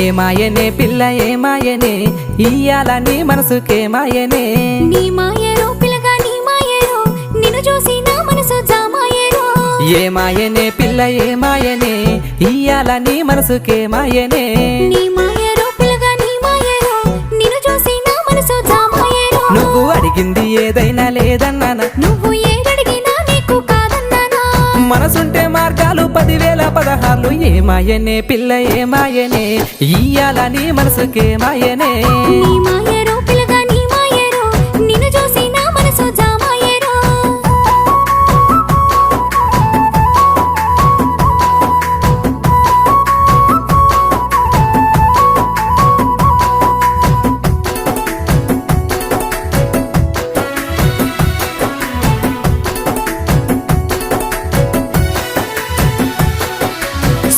ఏమాయనే పిల్ల ఏమాయనే ఇయ్యాల నీ మనసుకే మాయనే నీ మాయరో పిల్లగా నీ మాయరో నిన్ను చూసి నా మనసు జామాయరో ఏమాయనే పిల్ల ఏమాయనే ఇయ్యాల నీ మనసుకే మాయనే నీ మాయరో పిల్లగా నీ మాయరో నిన్ను చూసి నా మనసు జామాయరో నువ్వు అడిగింది ఏదైనా లేదన్నానా నువ్వు ఏదడిగినా నీకు కాదన్నానా మనసుంటే మార్గాలు 10,000 16 ఏమాయనే పిల్ల ఏమాయనే ఇయ్యాల నీ మనసుకే మాయనే నీ మాయరో